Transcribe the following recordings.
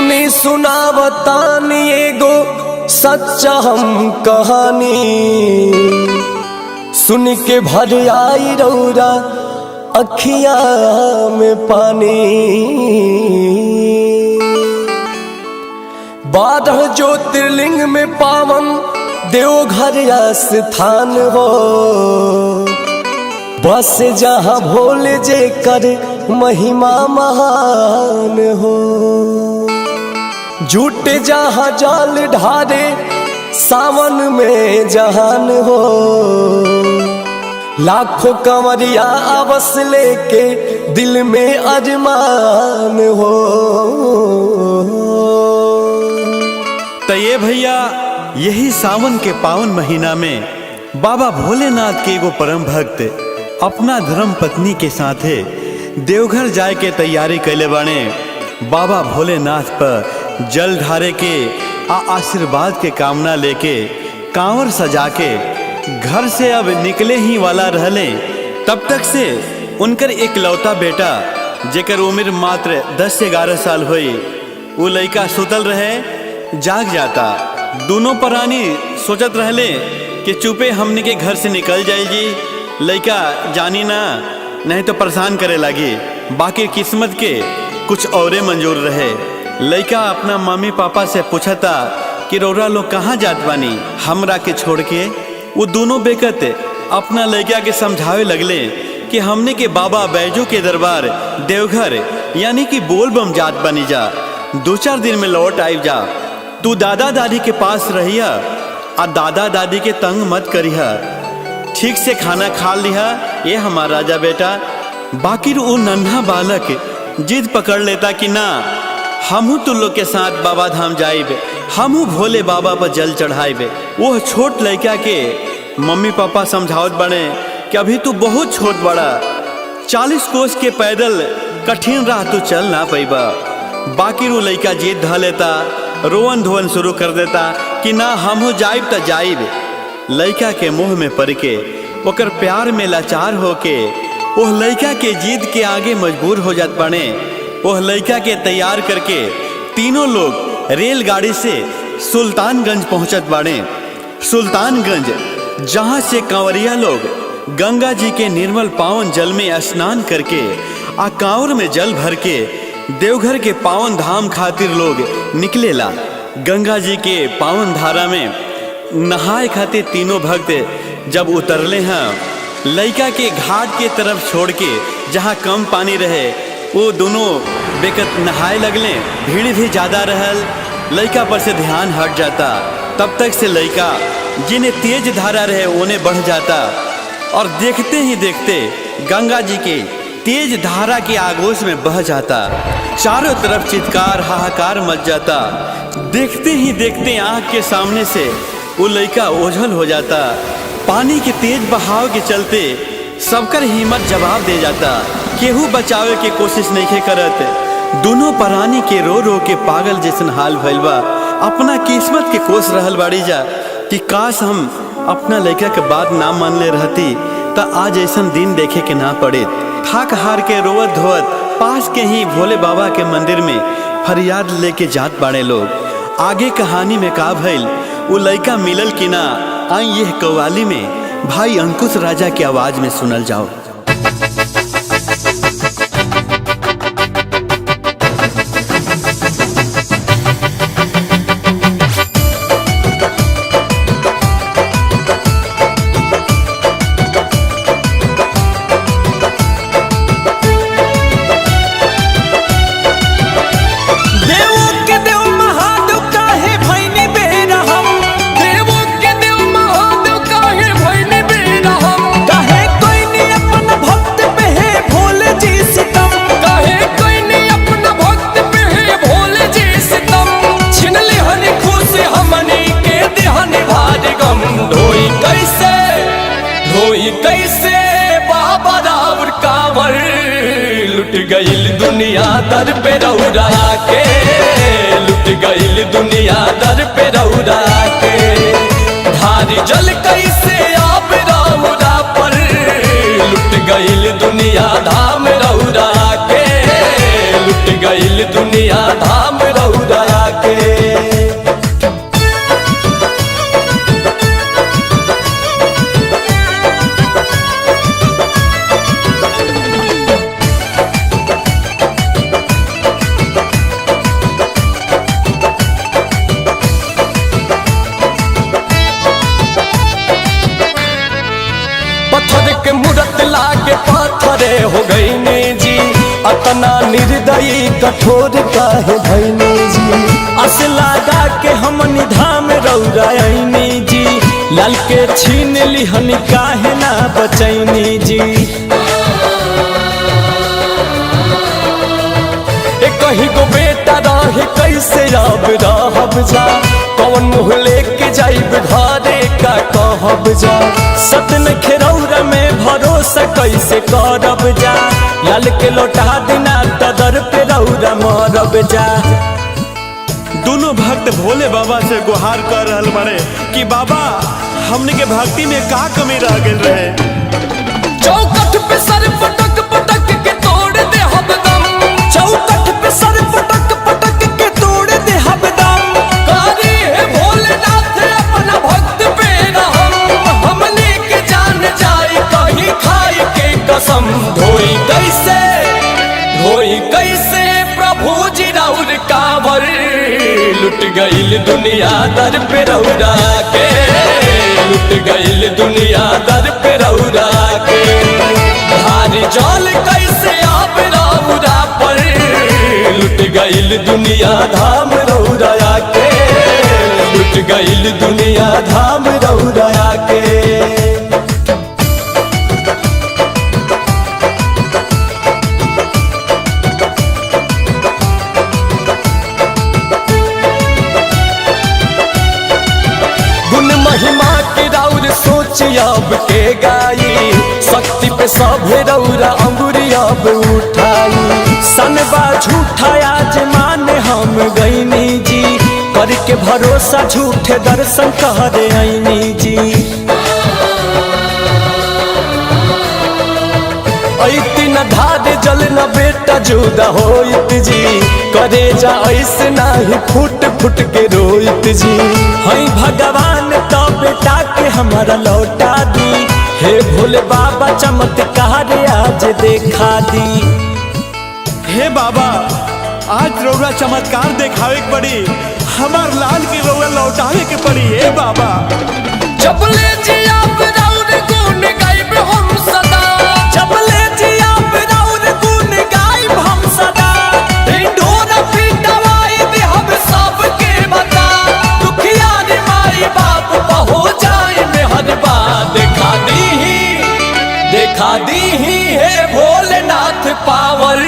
सुनी सुनावतानी एगो सच्चा हम कहानी, सुन के भर आई रौरा अखिया में पानी। 12 ज्योतिर्लिंग में पावन देवघर स्थान हो, बस जहाँ भोले जे कर महिमा महान हो। झूठे जहाँ जाल ढारे सावन में जहान हो, लाखों कंवरिया आवस लेके दिल में अरमान हो। तो ये भैया यही सावन के पावन महीना में बाबा भोलेनाथ के एगो परम भक्त अपना धर्म पत्नी के साथे देवघर जाए के तैयारी कैले बाने। बाबा भोलेनाथ पर जल ढारे के आशीर्वाद के कामना लेके कांवर सजा के घर से अब निकले ही वाला रहले। तब तक से उनकर एक लौता बेटा जेकर उम्र मात्र 10 से 11 साल हुई, वो लड़का सुतल रहे जाग जाता। दोनों प्राणी सोचत रहले कि चुपे हमने के घर से निकल जाएगी, लड़का जानी ना नहीं तो परेशान करे लगी। बाकी किस्मत के कुछ औरे मंजूर रहे। लड़का अपना मम्मी पापा से पूछता कि रौरा लोग कहाँ जात बानी हमरा के छोड़ के। वो दोनों बेकत अपना लड़का के समझावे लगले कि हमने के बाबा बैजू के दरबार देवघर यानी कि बोलबम जात बनी जा, 2-4 दिन में लौट आई जा। तू दादा दादी के पास रहिया और दादा दादी के तंग मत करिया, ठीक से खाना खा लिया ये हमारा राजा बेटा। बाकी वो नन्हा बालक जिद पकड़ लेता कि ना हमहू तू लोग के साथ बाबा धाम जाइबे, हमहू भोले बाबा पर जल चढ़ाइबे। वो छोट लड़का के मम्मी पापा समझावत बने कि अभी तू बहुत छोट बड़ा, 40 कोस के पैदल कठिन राह तू चल ना पैबा। बाकी वो लड़का जिद ध लेता, रोवन धोवन शुरू कर देता कि ना हमहू जाइब त जाइब। लड़का के मुंह में पड़ के ओकर प्यार में लाचार होके वह लड़का के जिद के आगे मजबूर हो जात बने। वह लड़का के तैयार करके तीनों लोग रेलगाड़ी से सुल्तानगंज पहुंचत बाड़े। सुल्तानगंज जहां से कांवरिया लोग गंगा जी के निर्मल पावन जल में स्नान करके आ कांवर में जल भर के देवघर के पावन धाम खातिर लोग निकलेला। गंगा जी के पावन धारा में नहाए खातिर तीनों भक्त जब उतरले हैं, लड़का के घाट के तरफ छोड़ के जहाँ कम पानी रहे वो दोनों बेकत नहाए लगले। भीड़ भी ज़्यादा रहल, लड़का पर से ध्यान हट जाता। तब तक से लड़का जिन्हें तेज धारा रहे उन्हें बढ़ जाता और देखते ही देखते गंगा जी के तेज धारा के आगोश में बह जाता। चारों तरफ चित्कार हाहाकार मच जाता। देखते ही देखते आँख के सामने से वो लड़का ओझल हो जाता। पानी के तेज बहाव के चलते सबकर हिम्मत जवाब दे जाता, केहू बचावे के कोशिश नहीं करत। दोनों प्राणी के रो रो के पागल जैसन हाल भइल बा। अपना किस्मत के कोस रहल बाड़ी जा कि काश हम अपना लड़का के बात ना मान ले रहती त आज ऐसा दिन देखे के ना पड़े। थाक हार के रोवत धोवत पास के ही भोले बाबा के मंदिर में फरियाद लेके जात बाड़े लोग। आगे कहानी में का भइल, वो लड़का मिलल कि ना, आई यह कव्वाली में भाई अंकुश राजा की आवाज में सुनल जाओ। कैसे बाबा रावर कांवर लुट गईल दुनिया दर पे रौरा के, लुट गईल दुनिया दर पे रौरा के। धारी जल कैसे आप रौरा पर लुट गईल दुनिया धाम रौरा के, लुट गईल दुनिया धाम रौरा से हो गईनी जी, अतना निर्दयी कठोर काहे भईनी जी। अस लगा के हमनी धाम रौरायनी जी, लाल के छीन लिहनी काहे ना बचैनी जी। कहीं को बेटा रहे कैसे अब रहब जा, कौन मुँह लेके जाइब घरे का कहब जा। सतन खेरौरा में भरोसा कैसे करब जा, लाल के लौटा दिना तदर पे रौरा मरब जा। दोनों भक्त भोले बाबा से गुहार कर रहल बड़े कि बाबा हमने के भक्ति में का कमी रह गई रहे। चौकठ पे सर पटक पटक के तोड़ दे हबदम, चौकठ पे सर पटक पटक के तोड़ दे हबदम। कारी है भोलेनाथ अपना भक्त पे रहम, हमने के जान जाए कहीं खाई के कसम। धोई कैसे प्रभु जी राउर कांवर, लुट गईल दुनिया दर पे रौरा के, लुट गईल दुनिया दर पे रौरा के। भारी जल कैसे आप रौरा पर, लुट गईल दुनिया धाम रौरा के, लुट गईल दुनिया धाम रौरा के। महिमा के राउर सोच अब के गाई, शक्ति पे सभे रौरा अंगुरी अब उठाई। सनबा झूठा आज माने हम गईनी जी, करके भरोसा झूठे दर्शन करे आईनी जी। ऐती न धार जल न बेटा जुदा होइत जी, करे जा ऐसे नाही फुट फुट के रोइत जी। हई भगवान तो बेटा के हमारा लौटा दी, हे भोले बाबा चमत्कार आज देखा दी। हे बाबा आज रौरा चमत्कार देखावे के पड़ी, हमार लाल की रौरा लौटावे के पड़ी। हे बाबा जबले जी आप राउर गुण गाइब हम सदा, जबले जी आप राउर गुण गाइब हम सदा। ढिंढोरा पिटवाई दे हम सबके बता, दुखिया रे माई बाप हो जाए मेहरबा। देखा दी है भोलेनाथ पावर,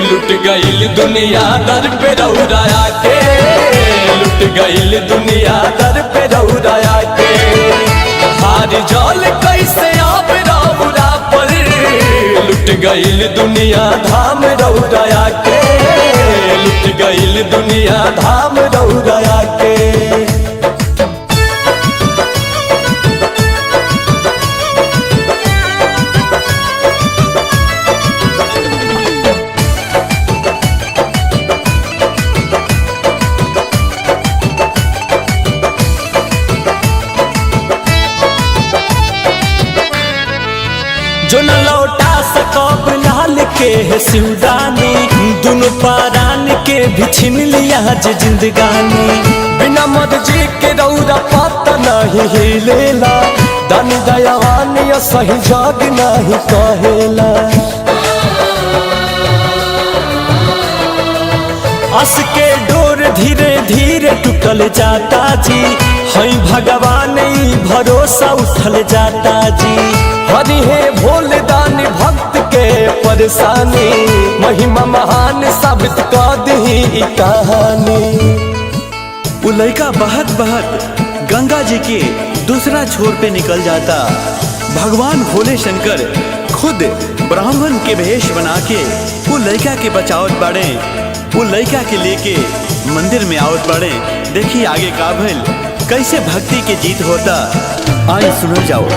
लुट गईल दुनिया दर पे रौरा के, लुट गईल दुनिया दर पे रौरा के। हारी जल कैसे आप रौरा पर, लुट गईल दुनिया धाम रौरा के, लुट गईल दुनिया धाम रौरा के। जो न लौटा सकब लाल के है शिवदानी, दोनों पारान के भी छीन लिया जे जिंदगानी। बिना मर्जी के रौरा पता नहीं हिलेला, दानी दयावान या सही जग नहीं कहेला। अस के डोर धीरे धीरे टूटल जाता जी, हई भगवान ई भरोसा उठल जाता जी। हरि हे भोले दानी भक्त के परेशानी, महिमा महान साबित कर दी ई कहानी। वो लड़का बहत बहत गंगा जी के दूसरा छोर पे निकल जाता। भगवान भोले शंकर खुद ब्राह्मण के भेष बना के वो लड़का के बचावत बाड़े, वो लड़का के लेके मंदिर में आवत बाड़े। देखिए आगे का भइल, कैसे भक्ति के जीत होता, आए सुनो जाओ।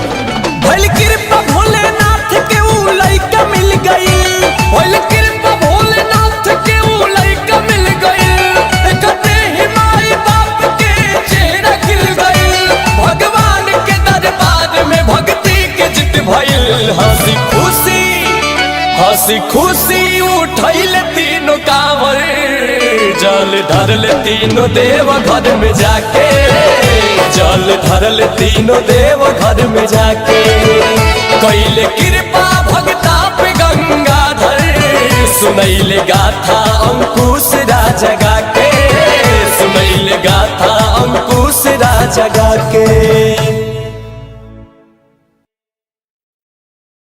भइल कृपा भोलेनाथ के ऊ लइका मिल गई, भइल कृपा भोलेनाथ के ऊ लइका मिल गई। देखते ही माई बाप के चेहरा खिल गई, भगवान के दरबार में भक्ति के जीत भइल। हंसी खुशी उठैल तीनों कांवर, जल धरल तीनों देव घर में जाके, जल धरल तीनों देव घर में जाके। कैले कृपा भगता पे सुनैल गाथा अंकुश राजा गा के, सुनैल गाथा अंकुश राजा गा के।